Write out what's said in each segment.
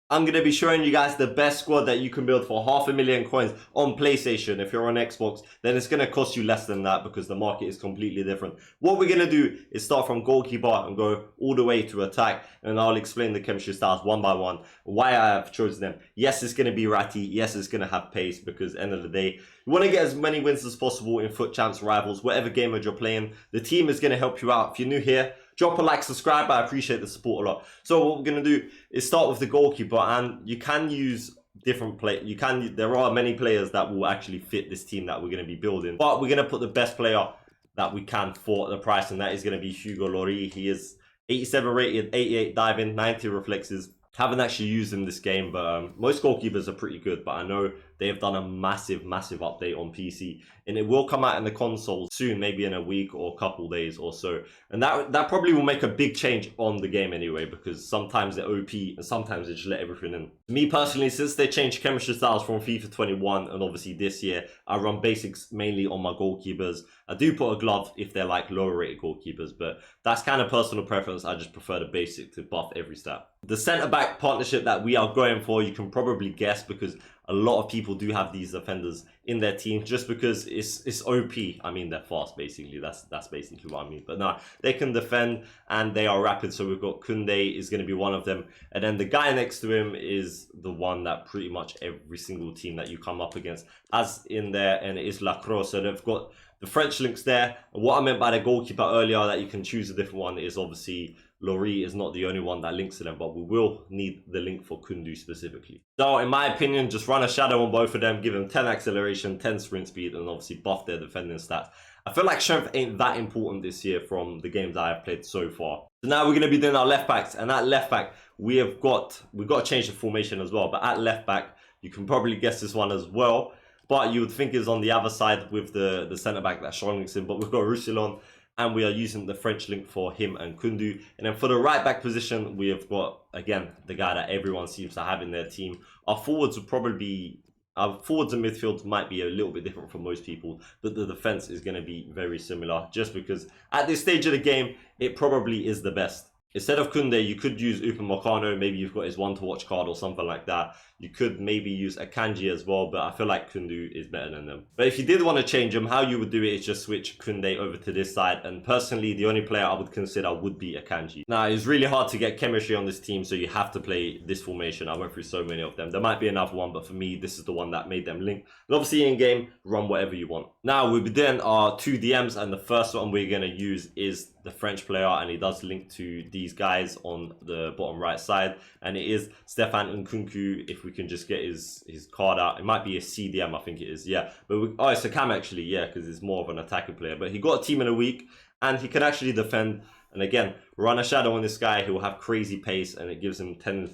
I'm going to be showing you guys the best squad that you can build for 500,000 coins on PlayStation. If you're on Xbox, then it's going to cost you less than that because the market is completely different. What we're going to do is start from goalkeeper and go all the way to attack, and I'll explain the chemistry styles one by one, why I have chosen them. Yes, it's going to be ratty. Yes, it's going to have pace because at the end of the day, you want to get as many wins as possible in FUT Champs, Rivals, whatever game mode you're playing. The team is going to help you out. If you're new here, drop a like, subscribe. I appreciate the support a lot. So what we're going to do is start with the goalkeeper, and you can use different there are many players that will actually fit this team that we're going to be building, but we're going to put the best player that we can for the price, and that is going to be Hugo Laurie. He is 87 rated, 88 diving, 90 reflexes. Haven't actually used him this game, but most goalkeepers are pretty good. But I know they have done a massive update on PC, and it will come out in the console soon, maybe in a week or a couple days or so. And that probably will make a big change on the game anyway, because sometimes they're OP and sometimes they just let everything in. Me personally, since they changed chemistry styles from FIFA 21 and obviously this year, I run basics mainly on my goalkeepers. I do put a glove if they're like lower rated goalkeepers, but that's kind of personal preference. I just prefer the basic to buff every stat. The centre back partnership that we are going for, you can probably guess, because a lot of people do have these defenders in their team just because it's OP. I mean, they're fast, basically. That's basically what I mean. But no, they can defend and they are rapid. So we've got Kunde is going to be one of them. And then the guy next to him is the one that pretty much every single team that you come up against has in there, and it is Lacroix. So they've got the French links there. And what I meant by the goalkeeper earlier, that you can choose a different one, is obviously Laurie is not the only one that links to them, but we will need the link for Kundu specifically. So in my opinion, just run a shadow on both of them, give them 10 acceleration, 10 sprint speed, and obviously buff their defending stats. I feel like strength ain't that important this year from the games that I've played so far. So now we're going to be doing our left backs, and at left back, we've got to change the formation as well. But at left back, you can probably guess this one as well, but you would think is on the other side with the centre back that Sean links in. But we've got Roussillon, and we are using the French link for him and Kundu. And then for the right back position, we have got, again, the guy that everyone seems to have in their team. Our forwards would probably be, our forwards and midfields might be a little bit different from most people, but the defense is going to be very similar, just because at this stage of the game, it probably is the best. Instead of Kunde, you could use Upamecano. Maybe you've got his one to watch card or something like that. You could maybe use Akanji as well, but I feel like Kundu is better than them. But if you did want to change them, how you would do it is just switch Kunde over to this side. And personally, the only player I would consider would be Akanji. Now, it's really hard to get chemistry on this team, so you have to play this formation. I went through so many of them. There might be another one, but for me, this is the one that made them link. And obviously, in-game, run whatever you want. Now, we'll be doing our 2 DMs, and the first one we're going to use is the French player, and he does link to these guys on the bottom right side, and it is Stefan Kunku. If we can just get his card out, it might be a CDM, I think it is, yeah. But oh, it's a cam actually, yeah, because it's more of an attacking player. But he got a team in a week, and he can actually defend. And again, run a shadow on this guy. He will have crazy pace, and it gives him 10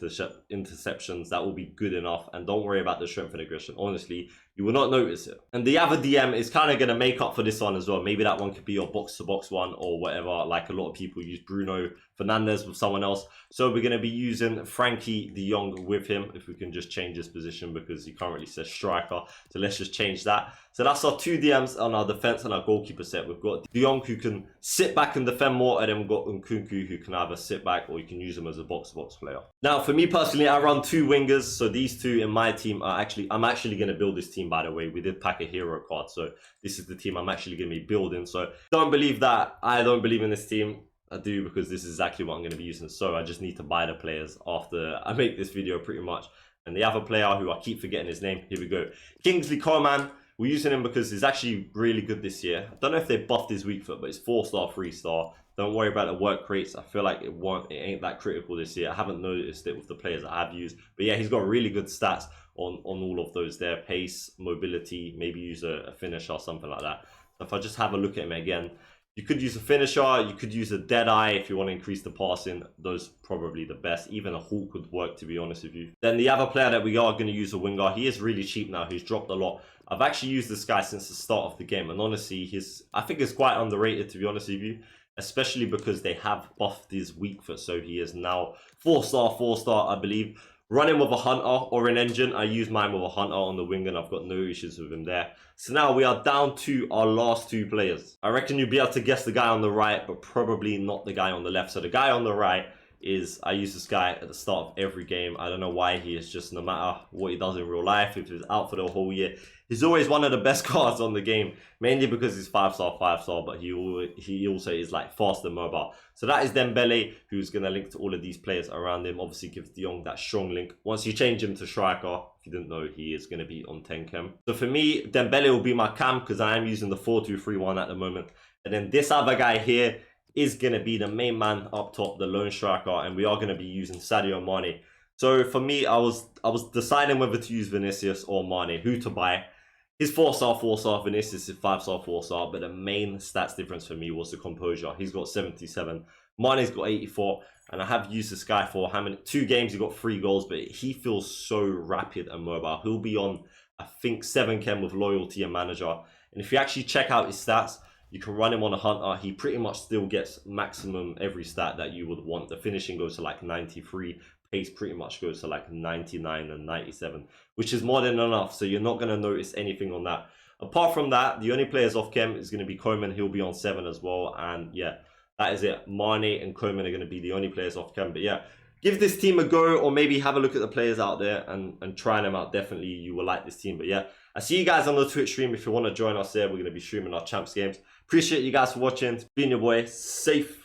interceptions. That will be good enough. And don't worry about the strength and aggression. Honestly, you will not notice it. And the other DM is kind of going to make up for this one as well. Maybe that one could be your box-to-box one or whatever. Like a lot of people use Bruno Fernandes with someone else. So we're going to be using Frankie de Jong with him. If we can just change his position, because he currently says striker. So let's just change that. So that's our 2 DMs on our defense and our goalkeeper set. We've got de Jong, who can sit back and defend more, and then we've got Kunku, who can either sit back or you can use him as a box-to-box player. Now, for me personally, I run 2 wingers. So these 2 in my team are I'm actually going to build this team, by the way. We did pack a hero card, so this is the team I'm actually going to be building. So don't believe that I don't believe in this team. I do, because this is exactly what I'm going to be using. So I just need to buy the players after I make this video pretty much. And the other player, who I keep forgetting his name, here we go. Kingsley Coman. We're using him because he's actually really good this year. I don't know if they buffed his weak foot, but it's 4-star, 3-star. Don't worry about the work rates. I feel like it ain't that critical this year. I haven't noticed it with the players that I've used. But yeah, he's got really good stats on all of those there. Pace, mobility, maybe use a finisher or something like that. So if I just have a look at him again, you could use a finisher, you could use a Deadeye if you want to increase the passing. Those probably the best. Even a Hulk would work, to be honest with you. Then the other player that we are going to use, a winger, he is really cheap now. He's dropped a lot. I've actually used this guy since the start of the game, and honestly, I think he's quite underrated, to be honest with you. Especially because they have buffed his weak foot, so he is now 4-star, I believe. Running with a Hunter or an Engine. I use mine with a Hunter on the wing, and I've got no issues with him there. So now we are down to our last 2 players. I reckon you'll be able to guess the guy on the right, but probably not the guy on the left. So the guy on the right is I use this guy at the start of every game. I don't know why. He is just, no matter what he does in real life, if he's out for the whole year, he's always one of the best cards on the game, mainly because he's 5-star, but he also is like fast and mobile. So that is Dembele, who's going to link to all of these players around him. Obviously gives De Jong that strong link. Once you change him to striker, if you didn't know, he is going to be on 10 chem. So for me, Dembele will be my cam because I am using the 4-2-3-1 at the moment. And then this other guy here is going to be the main man up top, the lone striker, and we are going to be using Sadio Mane. So for me, I was deciding whether to use Vinicius or Mane, who to buy. His 4-star, Vinicius is 5-star, 4-star, but the main stats difference for me was the composure. He's got 77, Mane's got 84, and I have used this guy for how many? 2 games, he got 3 goals, but he feels so rapid and mobile. He'll be on, I think, 7 chem with loyalty and manager. And if you actually check out his stats, you can run him on a hunter. He pretty much still gets maximum every stat that you would want. The finishing goes to like 93. Pace pretty much goes to like 99 and 97, which is more than enough. So you're not going to notice anything on that. Apart from that, the only players off chem is going to be Koeman. He'll be on 7 as well. And yeah, that is it. Mane and Koeman are going to be the only players off chem. But yeah, give this team a go, or maybe have a look at the players out there and try them out. Definitely you will like this team. But yeah, I see you guys on the Twitch stream. If you want to join us there, we're going to be streaming our champs games. Appreciate you guys for watching. It's been your boy. Safe.